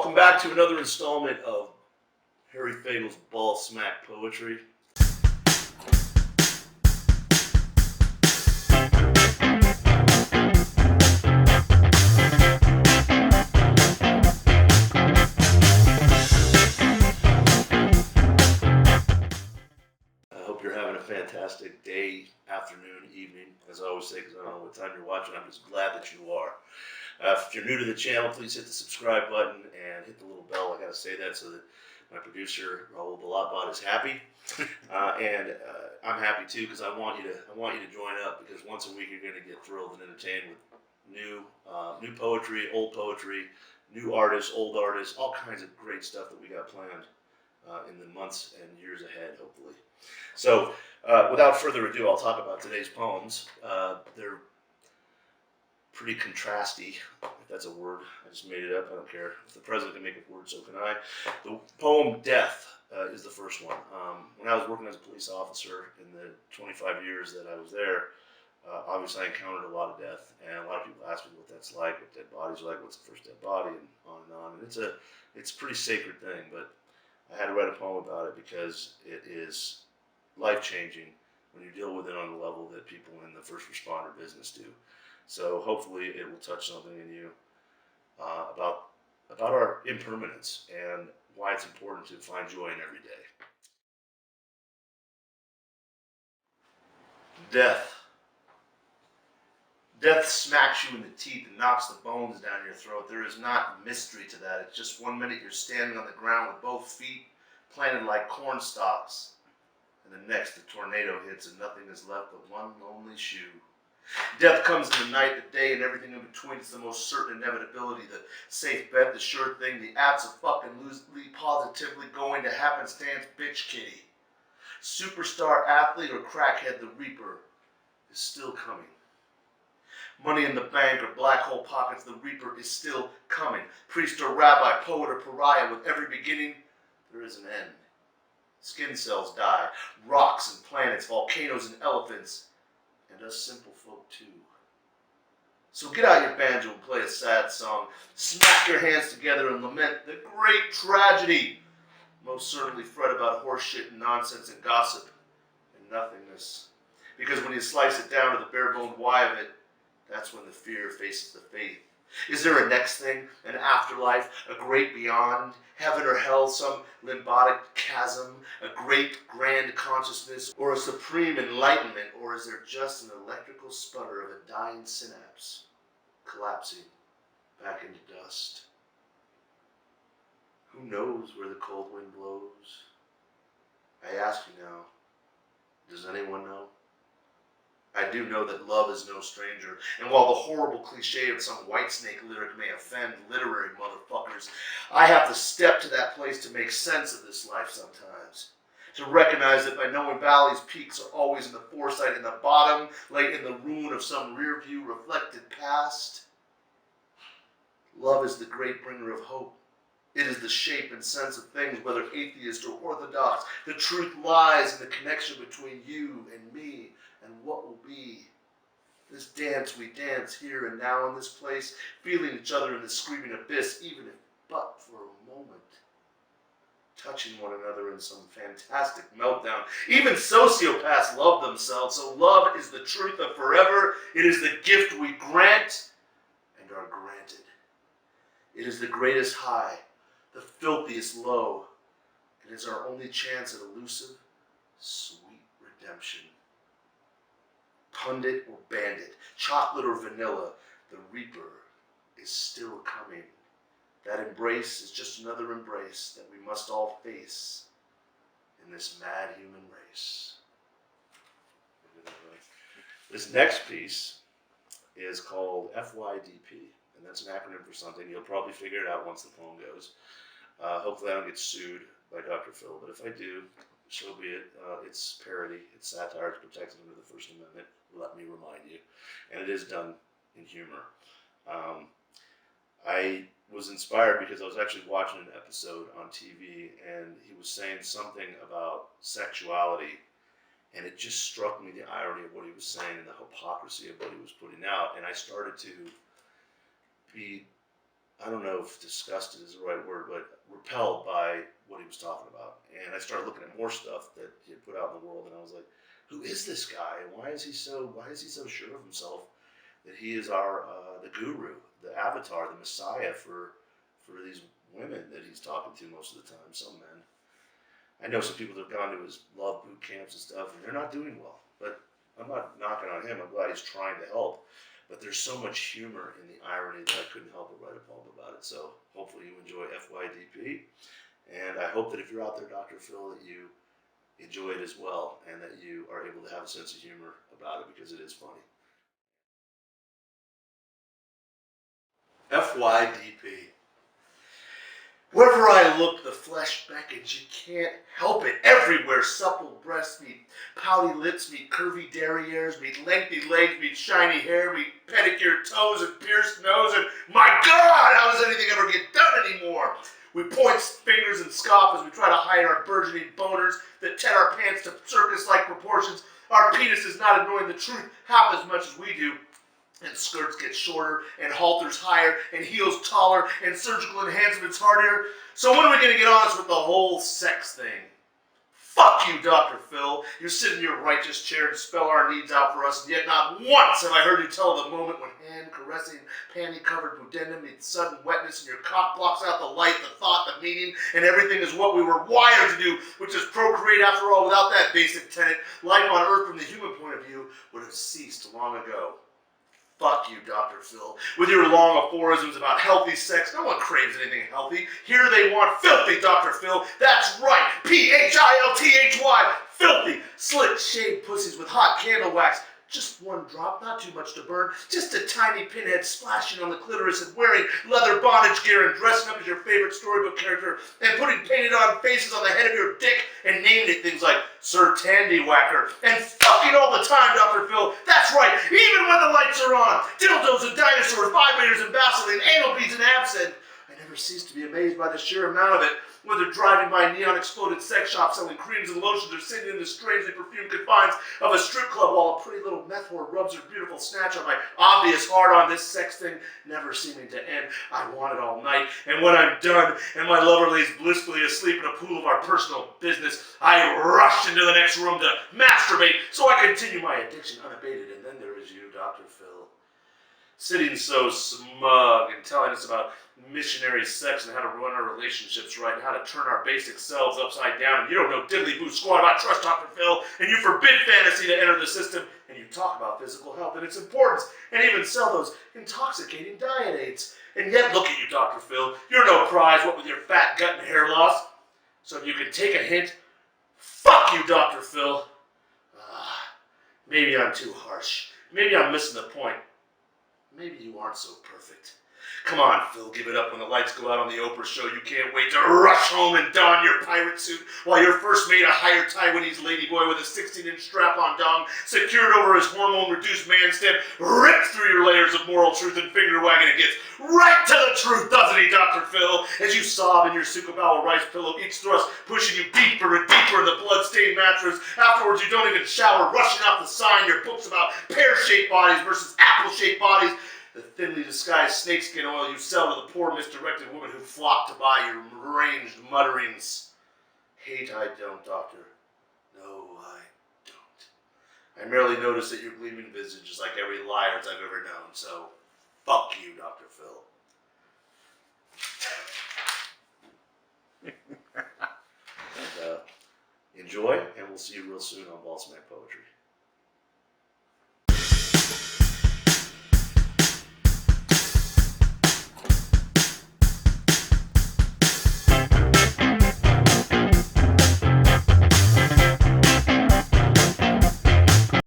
Welcome back to another installment of Harry Fagel's Ballsmack Poetry. I hope you're having a fantastic day, afternoon, evening. As I always say, because I don't know what time you're watching, I'm just glad that you are. If you're new to the channel, please hit the subscribe button and hit the little bell. I gotta say that so that my producer Raul Ballsmack is happy, and I'm happy too because I want you to join up, because once a week you're gonna get thrilled and entertained with new poetry, old poetry, new artists, old artists, all kinds of great stuff that we got planned in the months and years ahead, hopefully. So, without further ado, I'll talk about today's poems. They're pretty contrasty, if that's a word. I just made it up, I don't care. If the president can make a word, so can I. The poem Death is the first one. When I was working as a police officer in the 25 years that I was there, obviously I encountered a lot of death, and a lot of people ask me what that's like, what dead bodies are like, what's the first dead body, and on and on. And it's a pretty sacred thing, but I had to write a poem about it because it is life-changing when you deal with it on the level that people in the first responder business do. So hopefully it will touch something in you about our impermanence and why it's important to find joy in every day. Death. Death smacks you in the teeth and knocks the bones down your throat. There is not mystery to that. It's just 1 minute you're standing on the ground with both feet planted like corn stalks, and the next the tornado hits and nothing is left but one lonely shoe. Death comes in the night, the day, and everything in between. It's the most certain inevitability, the safe bet, the sure thing, the absolutely positively going to happenstance bitch kitty. Superstar athlete or crackhead, the reaper is still coming. Money in the bank or black hole pockets, the reaper is still coming. Priest or rabbi, poet or pariah, with every beginning there is an end. Skin cells die, rocks and planets, volcanoes and elephants, and us simple folk too. So get out your banjo and play a sad song. Smack your hands together and lament the great tragedy. Most certainly fret about horseshit and nonsense and gossip and nothingness. Because when you slice it down to the bare-boned why of it, that's when the fear faces the faith. Is there a next thing, an afterlife, a great beyond, heaven or hell, some limbotic chasm, a great grand consciousness, or a supreme enlightenment, or is there just an electrical sputter of a dying synapse collapsing back into dust? Who knows where the cold wind blows? I ask you now, does anyone know? I do know that love is no stranger, and while the horrible cliche of some Whitesnake lyric may offend literary motherfuckers, I have to step to that place to make sense of this life sometimes. To recognize that by knowing valleys, peaks are always in the foresight, and the bottom lay in the ruin of some rear view reflected past. Love is the great bringer of hope. It is the shape and sense of things, whether atheist or orthodox. The truth lies in the connection between you and me and what will be. This dance we dance here and now in this place, feeling each other in the screaming abyss, even if but for a moment. Touching one another in some fantastic meltdown. Even sociopaths love themselves, so love is the truth of forever. It is the gift we grant and are granted. It is the greatest high, the filthiest low. It is our only chance at elusive, sweet redemption. Pundit or bandit, chocolate or vanilla, the reaper is still coming. That embrace is just another embrace that we must all face in this mad human race. This next piece is called F.Y.D.P, and that's an acronym for something. You'll probably figure it out once the poem goes. Hopefully I don't get sued by Dr. Phil, but if I do, so be it. It's parody, it's satire, it's protected under the First Amendment, let me remind you. And it is done in humor. I was inspired because I was actually watching an episode on TV, and he was saying something about sexuality, and it just struck me the irony of what he was saying and the hypocrisy of what he was putting out. And I started to be I don't know if disgusted is the right word, but repelled by what he was talking about. And I started looking at more stuff that he had put out in the world, and I was like, who is this guy? And why is he so sure of himself that he is the guru, the avatar, the messiah for these women that he's talking to most of the time, some men. I know some people that have gone to his love boot camps and stuff, and they're not doing well. But I'm not knocking on him. I'm glad he's trying to help. But there's so much humor in the irony that I couldn't help but write a poem about it. So hopefully you enjoy F.Y.D.P. And I hope that if you're out there, Dr. Phil, that you enjoy it as well, and that you are able to have a sense of humor about it, because it is funny. F.Y.D.P. Wherever I look, the flesh beckons. You can't help it. Everywhere, supple breasts meet pouty lips, meet curvy derrieres, meet lengthy legs, meet shiny hair, meet pedicured toes and pierced nose. And my God, how does anything ever get done anymore? We point fingers and scoff as we try to hide our burgeoning boners that tet our pants to circus-like proportions. Our penis is not ignoring the truth half as much as we do. And skirts get shorter, and halters higher, and heels taller, and surgical enhancements harder. So when are we going to get honest with the whole sex thing? Fuck you, Dr. Phil. You sit in your righteous chair and spell our needs out for us, and yet not once have I heard you tell of the moment when hand-caressing, panty-covered pudendum meets sudden wetness, and your cock blocks out the light, the thought, the meaning, and everything is what we were wired to do, which is procreate. After all, without that basic tenet, life on Earth from the human point of view would have ceased long ago. Fuck you, Dr. Phil. With your long aphorisms about healthy sex, no one craves anything healthy. Here they want filthy, Dr. Phil. That's right, P-H-I-L-T-H-Y, filthy, slit, shaved pussies with hot candle wax. Just one drop, not too much to burn. Just a tiny pinhead splashing on the clitoris and wearing leather bondage gear and dressing up as your favorite storybook character and putting painted on faces on the head of your dick and naming it things like Sir Tandywhacker and fucking all the time, Dr. Phil. That's right, even when the lights are on. Dildos and dinosaurs, vibrators and Vaseline, anal beads and absinthe. I never cease to be amazed by the sheer amount of it. Whether driving by a neon-exploded sex shop selling creams and lotions or sitting in the strangely perfumed confines of a strip club while a pretty little meth whore rubs her beautiful snatch on my obvious hard-on, this sex thing never seeming to end. I want it all night, and when I'm done and my lover lays blissfully asleep in a pool of our personal business, I rush into the next room to masturbate so I continue my addiction unabated. And then there is you, Dr. Phil, sitting so smug and telling us about missionary sex and how to run our relationships right and how to turn our basic selves upside down. And you don't know diddly-boo squat about trust, Dr. Phil, and you forbid fantasy to enter the system, and you talk about physical health and its importance, and even sell those intoxicating diet aids. And yet, look at you, Dr. Phil. You're no prize, what with your fat gut and hair loss. So if you can take a hint, fuck you, Dr. Phil. Maybe I'm too harsh. Maybe I'm missing the point. Maybe you aren't so perfect. Come on, Phil, give it up when the lights go out on the Oprah show. You can't wait to rush home and don your pirate suit while your first mate, a higher Taiwanese ladyboy with a 16-inch strap-on dong, secured over his hormone-reduced man stem, rips through your layers of moral truth and finger-wagging and gets right to the truth, doesn't he, Dr. Phil? As you sob in your Sukabao rice pillow, each thrust pushing you deeper and deeper in the blood-stained mattress. Afterwards, you don't even shower, rushing off to sign your books about pear-shaped bodies versus apple-shaped bodies. The thinly disguised snakeskin oil you sell to the poor misdirected women who flock to buy your arranged mutterings. Hate I don't, Doctor. No, I don't. I merely notice that your gleaming visage is like every liar's I've ever known, so fuck you, Dr. Phil. And enjoy, and we'll see you real soon on Ballsmack Poetry.